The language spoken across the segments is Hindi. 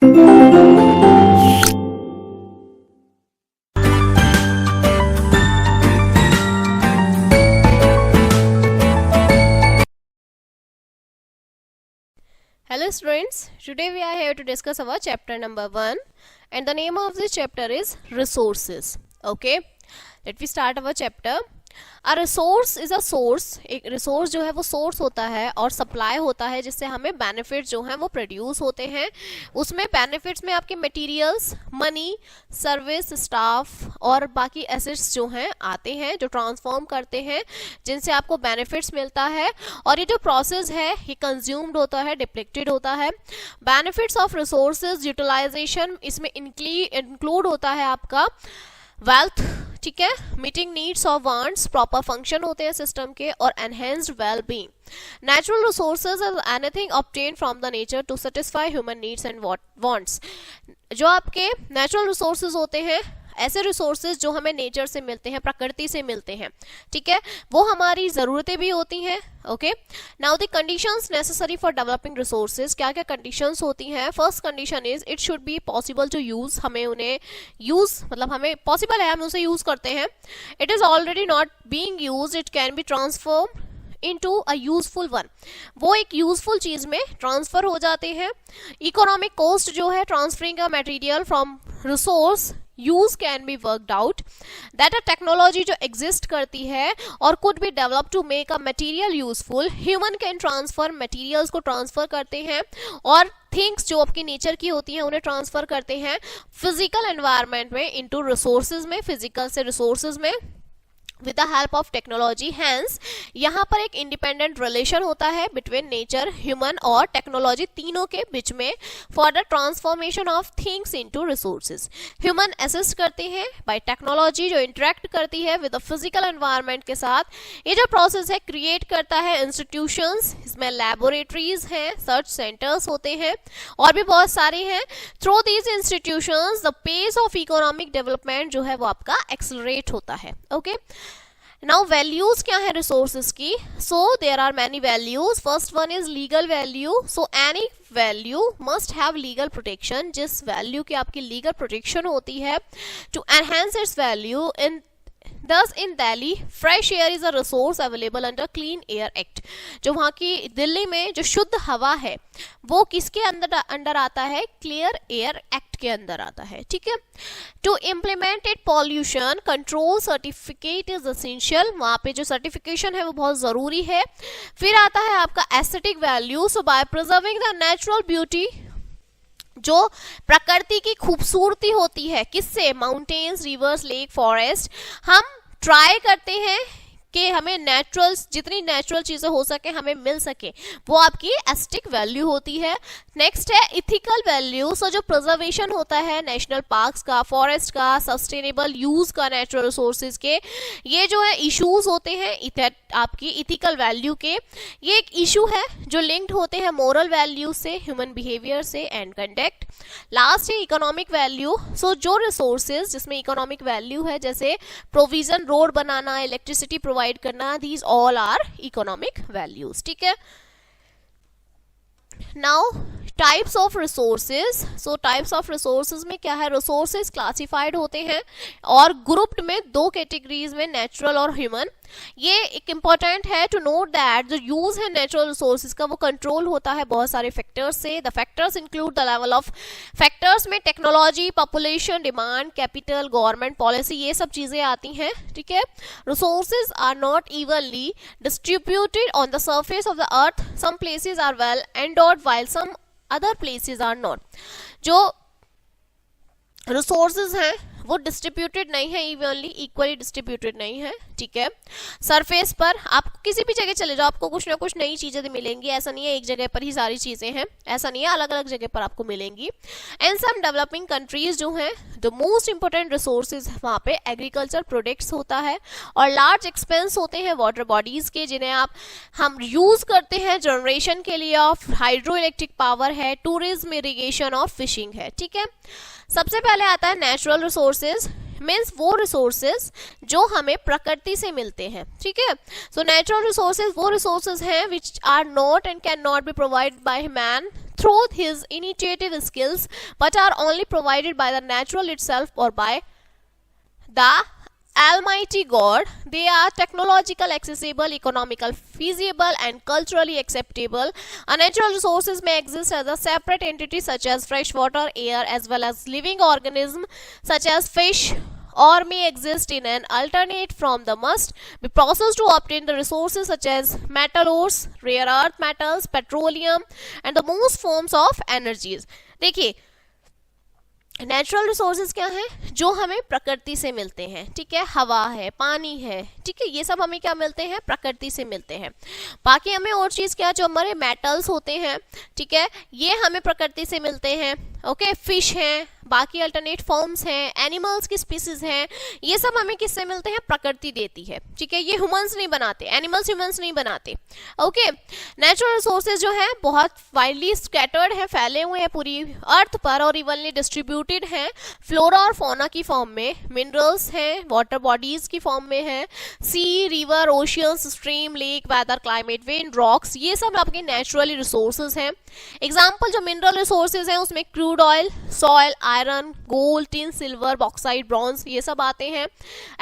Hello students, today we are here to discuss our chapter number 1 and the name of this chapter is resources. Okay, let me start our chapter. A resource is a source. एक रिसोर्स जो है वो सोर्स होता है और सप्लाई होता है जिससे हमें बेनिफिट जो है वो प्रोड्यूस होते हैं. उसमें बेनिफिट्स में आपके मटेरियल्स, मनी, सर्विस, स्टाफ और बाकी एसेट्स जो हैं आते हैं जो ट्रांसफॉर्म करते हैं जिनसे आपको बेनिफिट्स मिलता है. और ये जो प्रोसेस है ये कंज्यूम्ड होता है, डिप्लीटेड होता है. बेनिफिट्स ऑफ रिसोर्सेज यूटिलाइजेशन इसमें इंक्लूड होता है आपका वेल्थ, ठीक है, मीटिंग नीड्स और वांट्स, प्रॉपर फंक्शन होते हैं सिस्टम के, और enhanced well being. Natural resources are anything obtain from the nature to satisfy human needs and wants. जो आपके नेचुरल रिसोर्सेज होते हैं, ऐसे रिसोर्सेज जो हमें नेचर से मिलते हैं, प्रकृति से मिलते हैं, ठीक है, वो हमारी ज़रूरतें भी होती हैं. Okay, now the conditions necessary for developing resources. क्या क्या कंडीशंस होती हैं? First condition is it should be possible to use. हमें उन्हें यूज मतलब हमें पॉसिबल है, हम उसे यूज करते हैं. It is already not being used, it can be transform into a useful one. वो एक यूजफुल चीज में ट्रांसफर हो जाते हैं. इकोनॉमिक कॉस्ट जो है transferring a material from resource use can be worked out. That a technology जो एग्जिस्ट करती है और could be develop to make a material useful. Human can transfer, materials को ट्रांसफर करते हैं और थिंग्स जो आपकी नेचर की होती हैं उन्हें ट्रांसफर करते हैं फिजिकल एनवायरनमेंट में इनटू रिसोर्सेज में, फिजिकल से रिसोर्सेज में with the help of technology. Hence यहाँ पर एक इंडिपेंडेंट रिलेशन होता है बिटवीन नेचर, ह्यूमन और टेक्नोलॉजी, तीनों के बीच में for the transformation of things into resources. Human assist करते हैं बाय टेक्नोलॉजी जो इंटरेक्ट करती है विद द फिजिकल एनवायरनमेंट के साथ. ये जो प्रोसेस है क्रिएट करता है इंस्टीट्यूशंस, इसमें लैबोरेटरीज हैं, सर्च सेंटर्स होते हैं और भी बहुत सारे हैं. Through these institutions the pace of economic development जो है वो आपका एक्सेलरेट होता है. ओके, नाउ वैल्यूज क्या है रिसोर्सेज की? So there are many values. First one is legal value. So any value must have legal protection. जिस वैल्यू की आपकी लीगल प्रोटेक्शन होती है to enhance its value. In Thus in Delhi, fresh air is a resource available under Clean Air Act. जो वहाँ की दिल्ली में जो शुद्ध हवा है वो किसके अंदर आता है? क्लियर एयर एक्ट के अंदर आता है, ठीक है. To implement it pollution control certificate is essential. वहाँ पे जो सर्टिफिकेशन है वो बहुत जरूरी है. फिर आता है आपका aesthetic value. So by preserving the natural beauty, जो प्रकृति की खूबसूरती होती है, किससे? Mountains, rivers, lake, forest. हम ट्राई करते हैं कि हमें नेचुरल, जितनी नेचुरल चीजें हो सके हमें मिल सके, वो आपकी एस्थेटिक वैल्यू होती है. नेक्स्ट है इथिकल वैल्यू. सो जो प्रिजर्वेशन होता है नेशनल पार्क्स का, फॉरेस्ट का, सस्टेनेबल यूज का नेचुरल रिसोर्सेज के, ये जो है इश्यूज होते हैं आपकी इथिकल वैल्यू के. ये एक इशू है जो लिंक्ड होते हैं मोरल वैल्यू से, ह्यूमन बिहेवियर से एंड कंडक्ट. लास्ट है इकोनॉमिक वैल्यू. सो जो रिसोर्सेज जिसमें इकोनॉमिक वैल्यू है, जैसे प्रोविजन, रोड बनाना, इलेक्ट्रिसिटी प्रोवाइड करना, these all are economic values, ठीक है. Now types of resources. So types of resources में क्या है? रिसोर्सेज क्लासिफाइड होते हैं और ग्रुप्ड में दो कैटेगरीज में, नेचुरल और ह्यूमन. ये एक इंपॉर्टेंट है टू नोट दैट जो यूज है नेचुरल रिसोर्सेज का वो कंट्रोल होता है बहुत सारे फैक्टर्स से. The factors include the level of factors में technology, population, demand, capital, government policy, ये सब चीजें आती हैं, ठीक है. Resources are not evenly distributed on the surface of the earth. Some places are well endowed while some other places are not. जो रिसोर्सेज हैं वो डिस्ट्रीब्यूटेड नहीं है, इवनली, इक्वली डिस्ट्रीब्यूटेड नहीं है, ठीक है. सरफेस पर आप किसी भी जगह चले जाओ आपको कुछ ना कुछ नई चीजें मिलेंगी. ऐसा नहीं है एक जगह पर ही सारी चीजें हैं, ऐसा नहीं है, अलग अलग जगह पर आपको मिलेंगी. एंड सम डेवलपिंग कंट्रीज जो हैं द मोस्ट इंपोर्टेंट रिसोर्सेज वहाँ पे एग्रीकल्चर प्रोडक्ट्स होता है और लार्ज एक्सपेंस होते हैं वाटर बॉडीज के, जिन्हें हम यूज करते हैं जनरेशन के लिए ऑफ हाइड्रो इलेक्ट्रिक पावर है, टूरिज्म, इरिगेशन और फिशिंग है, ठीक है. सबसे पहले आता है नेचुरल रिसोर्सेज. मीन्स वो रिसोर्सेज जो हमें प्रकृति से मिलते हैं, ठीक है. सो नेचुरल रिसोर्सेज वो रिसोर्सेज हैं which are not and can not be provide by man through his initiative skills but are only provided by the natural itself or by the Almighty God. They are technological, accessible, economical, feasible, and culturally acceptable. Natural resources may exist as a separate entity such as fresh water, air, as well as living organisms such as fish, or may exist in an alternate form that must be processed to obtain the resources such as metal ores, rare earth metals, petroleum, and the most forms of energies. देखिए नेचुरल रिसोर्सेज क्या हैं, जो हमें प्रकृति से मिलते हैं, ठीक है, हवा है, पानी है, ठीक है, ये सब हमें क्या मिलते हैं, प्रकृति से मिलते हैं। बाकी हमें और चीज़ क्या, जो हमारे मेटल्स होते हैं, ठीक है, ये हमें प्रकृति से मिलते हैं। ओके, फिश हैं, बाकी अल्टरनेट फॉर्म्स हैं, एनिमल्स की स्पीसीज हैं, ये सब हमें किससे मिलते हैं, प्रकृति देती है, ठीक है, ये ह्यूमंस नहीं बनाते, एनिमल्स ह्यूमंस नहीं बनाते। ओके, नेचुरल रिसोर्सेज जो हैं बहुत वाइडली स्कैटर्ड हैं, फैले हुए हैं पूरी अर्थ पर और इवनली डिस्ट्रीब्यूटेड हैं फ्लोरा और फौना की फॉर्म में, मिनरल्स हैं वाटर बॉडीज की फॉर्म में है, sea, river, oceans, stream, lake, weather, climate, wind, rocks, ये सब आपके नेचुरली रिसोर्सेज हैं। एग्जाम्पल जो मिनरल रिसोर्सेज हैं उसमें crude oil, soil, iron, gold, tin, silver, bauxite, bronze, ये सब आते हैं।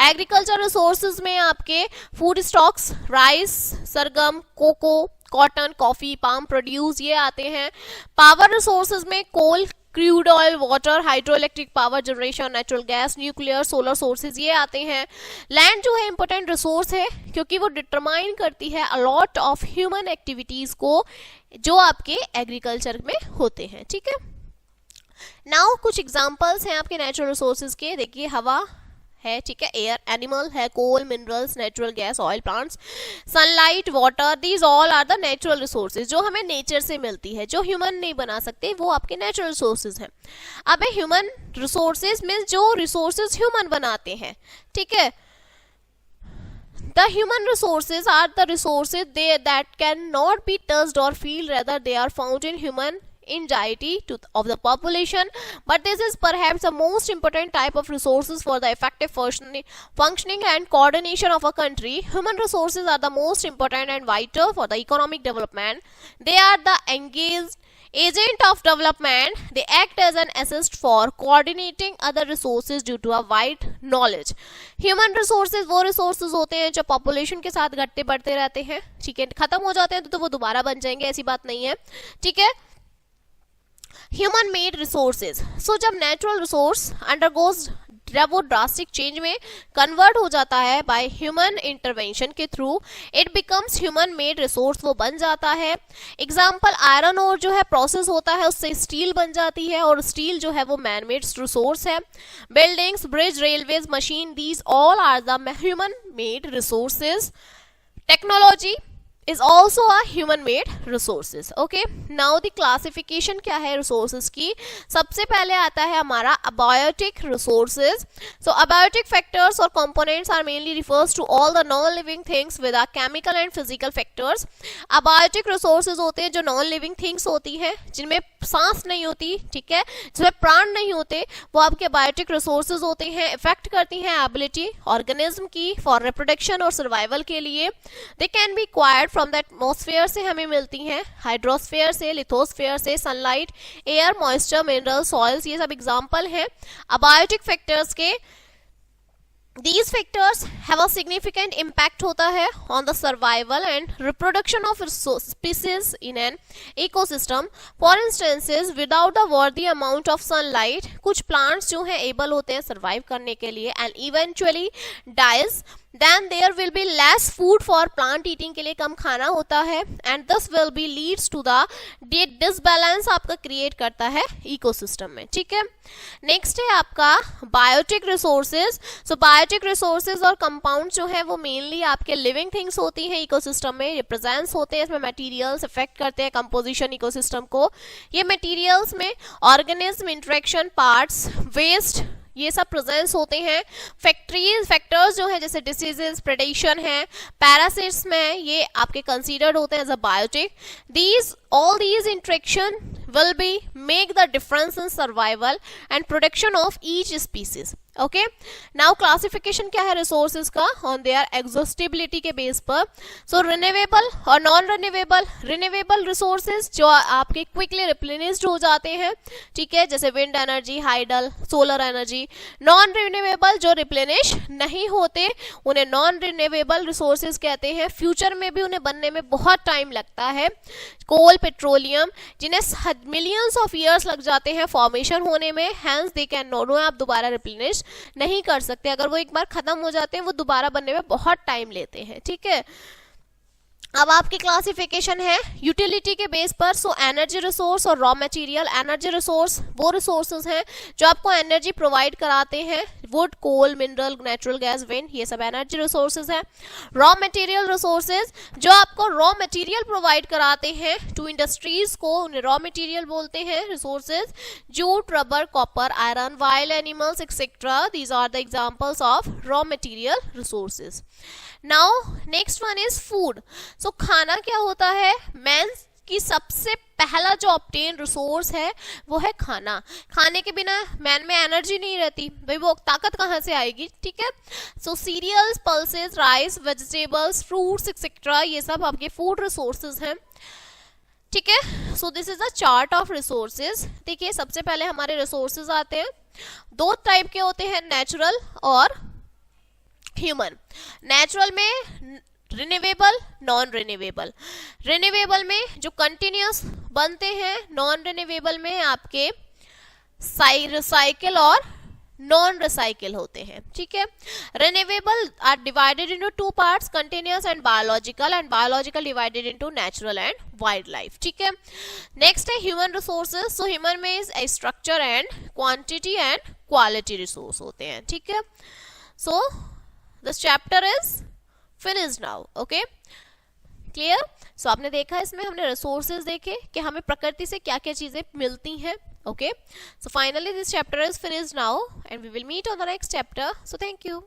एग्रीकल्चर रिसोर्सेज में आपके food stocks, rice, sorghum, cocoa, cotton, coffee, palm produce, ये आते हैं। पावर रिसोर्सेज में coal, crude oil, water, hydro electric power generation, natural gas, nuclear, solar sources, ये आते हैं। लैंड जो है इंपॉर्टेंट रिसोर्स है क्योंकि वो डिटरमाइन करती है अलॉट ऑफ ह्यूमन एक्टिविटीज को जो आपके एग्रीकल्चर में होते हैं, ठीक है। नाउ कुछ एग्जांपल्स हैं आपके नेचुरल रिसोर्सेज के, देखिए हवा है, ठीक है, एयर, एनिमल है, coal, minerals, natural gas, oil, plants, sunlight, water, these all are the natural resources जो हमें नेचर से मिलती है, जो ह्यूमन नहीं बना सकते, वो आपके नेचुरल रिसोर्सेज हैं। अब ह्यूमन रिसोर्सेज में जो रिसोर्सेज ह्यूमन बनाते हैं, ठीक है, the human resources are the resources that cannot be touched or feel, rather they are found in human ingenuity of the population, but this is perhaps the most important type of resources for the effective functioning and coordination of a country. Human resources are the most important and vital for the economic development. They are the engaged agent of development. They act as an assist for coordinating other resources due to a wide knowledge. Human resources वो resources होते हैं जो population के साथ घटते बढ़ते रहते हैं, ठीक है, खत्म हो जाते हैं तो वो दोबारा बन जाएंगे, ऐसी बात नहीं है, ठीक है। ह्यूमन मेड रिसोर्सेज, सो जब नेचुरल रिसोर्स अंडरगोज जब वो ड्रास्टिक चेंज में कन्वर्ट हो जाता है बाय ह्यूमन इंटरवेंशन के through, it becomes human made resource, वो बन जाता है। एग्जाम्पल आयरन और जो है प्रोसेस होता है उससे स्टील बन जाती है और स्टील जो है वो मैन मेड रिसोर्स है। Buildings, bridge, railways, machine, these all are the human made resources. Technology is also a human made resources. Okay, now the classification क्या है resources की, सबसे पहले आता है हमारा abiotic resources. So abiotic factors or components are mainly refers to all the non-living things with a chemical and physical factors. abiotic resources होते हैं जो non-living things होती हैं, जिनमें सांस नहीं होती, ठीक है, जिसमें प्राण नहीं होते, वो आपके abiotic resources होते हैं, इफेक्ट करती हैं एबिलिटी ऑर्गेनिज्म की फॉर रिप्रोडक्शन और सर्वाइवल के लिए। They can be acquired from the atmosphere से हमें मिलती हैं, हाइड्रोस्फेयर से, लिथोस्फेयर से, sunlight, air, moisture, mineral, soils, ये सब एग्जांपल हैं अबायोटिक फैक्टर्स के। These factors have a significant impact होता है on the survival and reproduction of species in an ecosystem. For instance, without the worthy amount of sunlight, कुछ plants जो हैं able होते हैं survive करने के लिए and eventually dies. Then there will be less food for plant eating के लिए कम खाना होता है and this will be leads to the disbalance आपका create करता है ecosystem में, ठीक है। नेक्स्ट है आपका biotic resources. So biotic resources और कंपाउंड जो है वो मेनली आपके लिविंग थिंग्स होती हैं इकोसिस्टम में, रिप्रेजेंट्स होते हैं, इसमें मटेरियल्स इफेक्ट करते हैं कंपोजिशन इकोसिस्टम को। ये मटेरियल्स में ऑर्गेनिज्म, इंटरेक्शन, पार्ट्स, वेस्ट, ये सब प्रेजेंस होते हैं। फैक्टर्स जो है जैसे डिसीजेस, प्रेडेशन है, पैरासिट्स में, ये आपके कंसीडर्ड होते हैं as a biotic. all these interaction will be make the difference in survival and protection of each species. Okay, now classification क्या है रिसोर्सेज का, ऑन देयर एग्जॉस्टिबिलिटी के बेस पर। सो रिन्यूएबल और नॉन रिन्यूएबल, रिन्यूएबल रिसोर्सेज जो आपके क्विकली रिप्लेनिश्ड हो जाते हैं, ठीक है, जैसे wind energy, hydel, solar energy. Non renewable जो रिप्लेनिश नहीं होते उन्हें नॉन रिन्यूएबल रिसोर्सेज कहते हैं, फ्यूचर में भी उन्हें बनने में बहुत टाइम लगता है। कोल, पेट्रोलियम, जिन्हें मिलियंस ऑफ ईयर्स लग जाते हैं फॉर्मेशन होने में, हैंस दे कैन नॉट, आप दोबारा रिप्लेनिश नहीं कर सकते, अगर वो एक बार खत्म हो जाते हैं वो दोबारा बनने में बहुत टाइम लेते हैं, ठीक है। अब आपकी क्लासिफिकेशन है यूटिलिटी के बेस पर। सो एनर्जी रिसोर्स और रॉ मटेरियल। एनर्जी रिसोर्स वो रिसोर्सेज हैं जो आपको एनर्जी प्रोवाइड कराते हैं, wood, coal, mineral, natural gas, wind, ये सब एनर्जी रिसोर्सेज हैं। रॉ मटेरियल रिसोर्सेज जो आपको रॉ मटेरियल प्रोवाइड कराते हैं टू इंडस्ट्रीज को, उन्हें रॉ मटेरियल बोलते हैं resources. Jute, rubber, copper, iron, wild animals etcetera, these are the examples of raw material resources. Now next one is food. So खाना क्या होता है, मैन की सबसे पहला जो ऑब्टेन रिसोर्स है वो है खाना। खाने के बिना मैन में एनर्जी नहीं रहती, भाई वो ताकत कहाँ से आएगी, ठीक है। So cereals, pulses, rice, vegetables, fruits etcetera, ये सब आपके फूड रिसोर्सेज हैं, ठीक है। So this is the chart of resources. देखिए सबसे पहले हमारे रिसोर्सेज आते हैं, दो टाइप के होते हैं, नेचुरल और ह्यूमन। नेचुरल में रिन्यूएबल, नॉन रिन्यूएबल। रिन्यूएबल में जो कंटिन्यूस बनते हैं, नॉन रिन्यूएबल में आपके रिसाइकिल और नॉन रिसाइकिल होते हैं, ठीक है। Renewable are divided into two parts, continuous and biological divided into natural and wildlife, ठीक है। नेक्स्ट है ह्यूमन रिसोर्सेज। सो ह्यूमन में is structure and quantity and quality resource होते हैं, ठीक है। So this chapter is finished now, okay, clear? So आपने देखा इसमें हमने रिसोर्सेज देखे कि हमें प्रकृति से क्या क्या चीजें मिलती हैं, okay. So finally this chapter is finished now and we will meet on the next chapter. So thank you.